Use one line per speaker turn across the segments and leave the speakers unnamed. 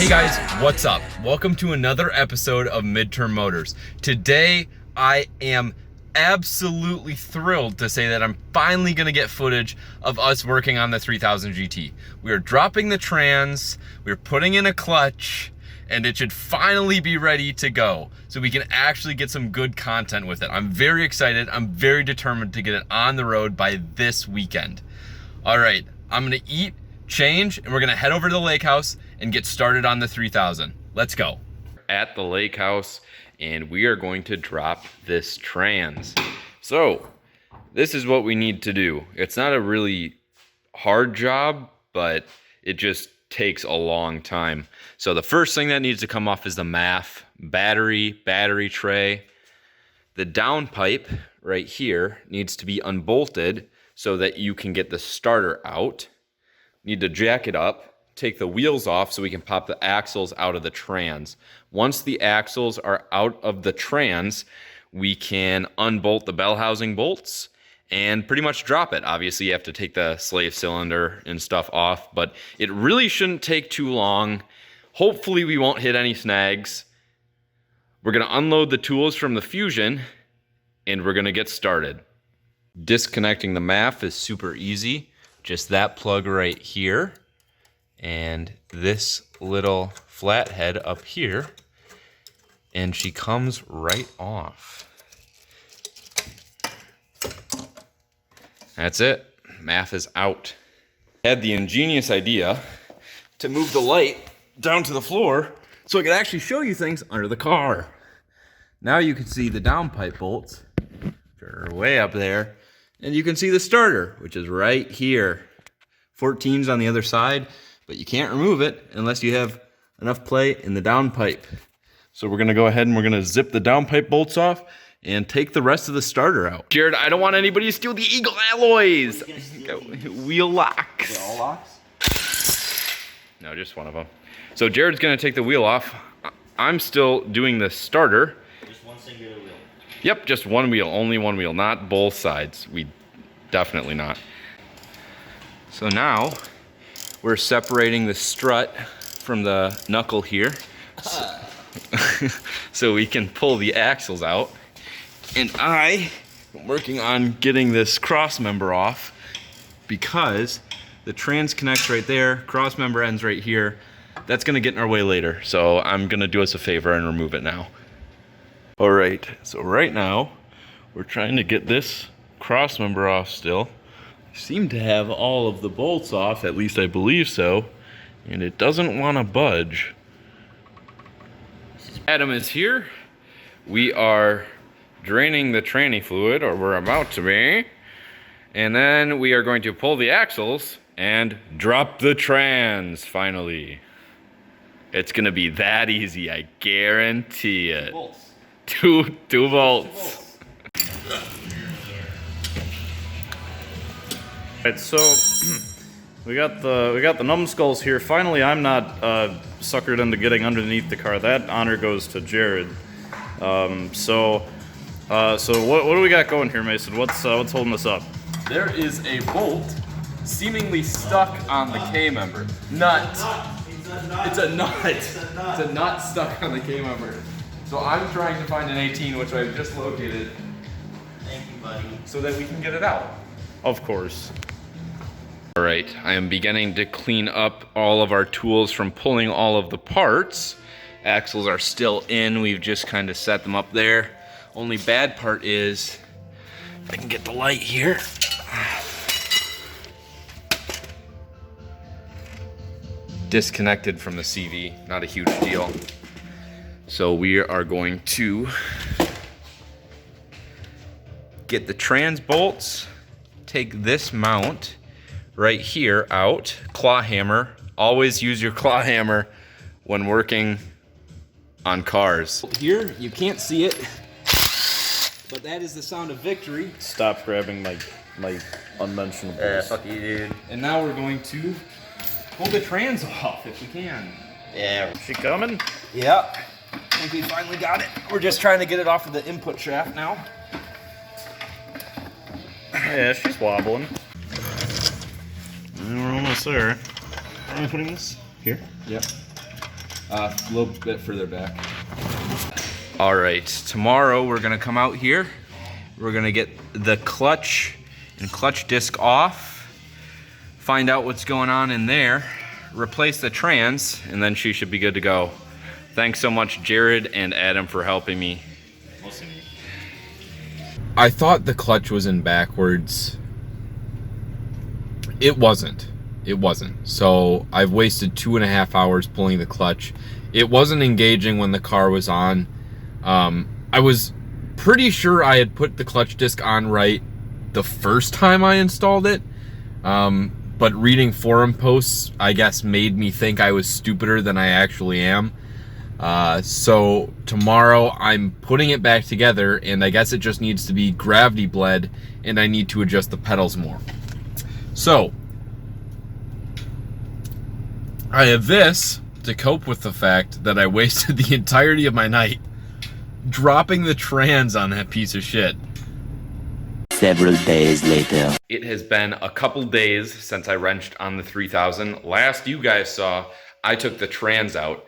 guys, what's up? Welcome to another episode of Midterm Motors. Today, I am absolutely thrilled to say that I'm finally going to get footage of us working on the 3000 GT. We are dropping the trans, we're putting in a clutch, and it should finally be ready to go so we can actually get some good content with it. I'm very excited. I'm very determined to get it on the road by this weekend. All right, I'm going to eat, change, and we're going to head over to the lake house and get started on the 3000. Let's go. At the lake house, and we are going to drop this trans. So this is what we need to do. It's not a really hard job, but it just takes a long time. So the first thing that needs to come off is the MAF, battery tray. The downpipe right here needs to be unbolted so that you can get the starter out. Need to jack it up, take the wheels off so we can pop the axles out of the trans. Once the axles are out of the trans, we can unbolt the bell housing bolts and pretty much drop it. Obviously, you have to take the slave cylinder and stuff off, but it really shouldn't take too long. Hopefully, we won't hit any snags. We're gonna unload the tools from the Fusion, and we're gonna get started. Disconnecting the MAF is super easy. Just that plug right here, and this little flathead up here, and she comes right off. That's it. MAF is out. I had the ingenious idea to move the light down to the floor so I could actually show you things under the car. Now you can see the downpipe bolts, which are way up there, and you can see the starter, which is right here. 14's on the other side, but you can't remove it unless you have enough play in the downpipe. So we're gonna go ahead and we're gonna zip the downpipe bolts off and take the rest of the starter out. Jared, I don't want anybody to steal the Eagle alloys. Wheel locks.
All locks?
No, just one of them. So Jared's gonna take the wheel off. I'm still doing the starter.
Just one singular wheel?
Yep, just one wheel, only one wheel, not both sides. Definitely not. So now we're separating the strut from the knuckle here so we can pull the axles out. And I am working on getting this cross member off because the trans connects right there, cross member ends right here. That's gonna get in our way later. So I'm gonna do us a favor and remove it now. All right, so right now we're trying to get this cross member off still. Seem to have all of the bolts off, at least I believe so, and it doesn't want to budge. Adam is here. We are draining the tranny fluid, or we're about to be, and then we are going to pull the axles and drop the trans finally. It's gonna be that easy, I guarantee it. Two bolts.
Alright, so we got the numbskulls here. Finally, I'm not suckered into getting underneath the car. That honor goes to Jared. So what do we got going here, Mason? What's holding us up?
There is a bolt seemingly stuck on the K-member. Nut. It's a nut. It's a nut stuck on the K-member. So I'm trying to find an 18, which I've just located.
Thank you, buddy.
So that we can get it out.
Of course.
All right, I am beginning to clean up all of our tools from pulling all of the parts. Axles are still in. We've just kind of set them up there. Only bad part is, if I can get the light here. Disconnected from the CV, not a huge deal. So we are going to get the trans bolts, take this mount right here out, claw hammer. Always use your claw hammer when working on cars. Here, you can't see it, but that is the sound of victory.
Stop grabbing my unmentionables.
Fuck you, dude.
And now we're going to pull the trans off if we can.
Yeah.
Is she coming?
Yep. I think we finally got it. We're just trying to get it off of the input shaft now.
Yeah, she's wobbling. We're almost there. Am I putting this here?
Yep. A little bit further back. All right, tomorrow we're gonna come out here. We're gonna get the clutch and clutch disc off, find out what's going on in there, replace the trans, and then she should be good to go. Thanks so much, Jared and Adam, for helping me. I thought the clutch was in backwards. It wasn't. It wasn't. So I've wasted 2.5 hours pulling the clutch. It wasn't engaging when the car was on. I was pretty sure I had put the clutch disc on right the first time I installed it. But reading forum posts, I guess, made me think I was stupider than I actually am. So tomorrow I'm putting it back together, and I guess it just needs to be gravity bled, and I need to adjust the pedals more. So I have this to cope with the fact that I wasted the entirety of my night dropping the trans on that piece of shit.
Several days later.
It has been a couple days since I wrenched on the 3000. Last you guys saw, I took the trans out.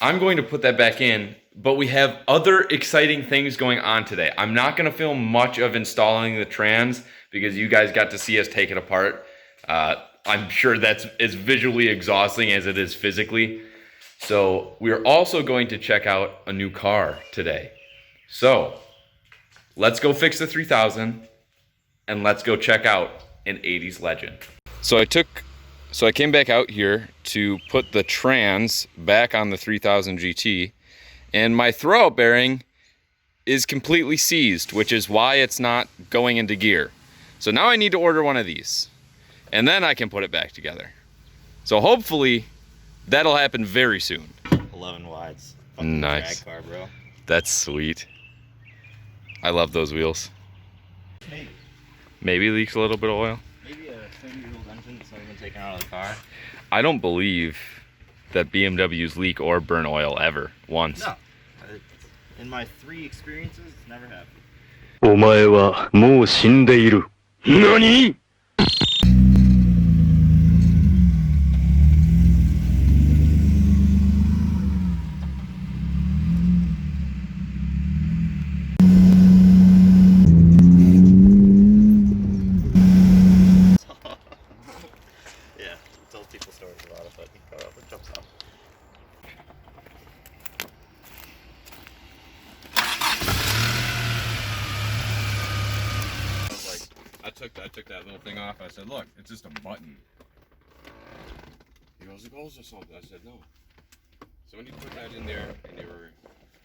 I'm going to put that back in, but we have other exciting things going on today. I'm not going to film much of installing the trans because you guys got to see us take it apart. I'm sure that's as visually exhausting as it is physically. So we're also going to check out a new car today. So let's go fix the 3000 and let's go check out an 80s legend. So I came back out here to put the trans back on the 3000 GT, and my throwout bearing is completely seized, which is why it's not going into gear. So now I need to order one of these, and then I can put it back together. So hopefully that'll happen very soon.
11 wides.
Nice.
Drag car, bro.
That's sweet. I love those wheels. Maybe leaks a little bit of oil.
Maybe a 30-year-old engine that's never been taken out of the car.
I don't believe that BMWs leak or burn oil ever once.
No. In my 3 experiences, it's never happened.
お前はもう死んでいる。何?
Yeah, tell people stories about it, but he got up and jumps off.
I took that little thing off. I said, look, it's just a button. He goes, it goes or something. I said, no. So when you put that in there, and they were,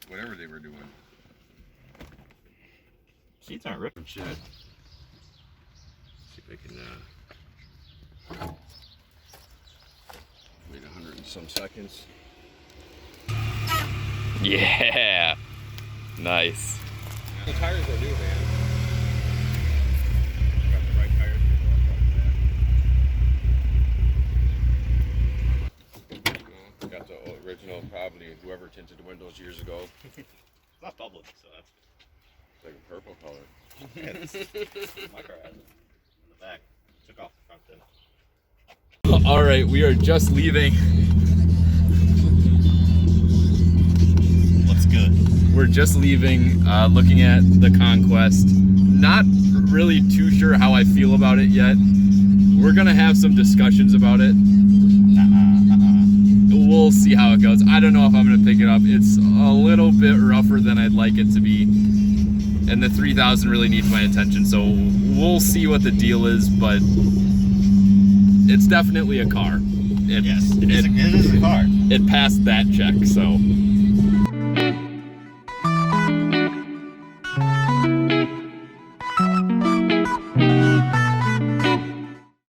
whatever they were doing.
Seats aren't ripping.
Shit. See if I can, wait 100 and some seconds. Yeah. Nice. The tires are new, man. Got the right tires. Got the original, probably whoever tinted the windows years ago.
It's not public, so that's
It's like a purple color.
my car has it. In the back. Took off the front end.
All right, we are just leaving.
Looks good.
We're just leaving, looking at the Conquest. Not really too sure how I feel about it yet. We're gonna have some discussions about it. We'll see how it goes. I don't know if I'm gonna pick it up. It's a little bit rougher than I'd like it to be. And the 3000 really needs my attention, so we'll see what the deal is, but it's definitely a car.
Yes, it is a car.
It passed that check, so.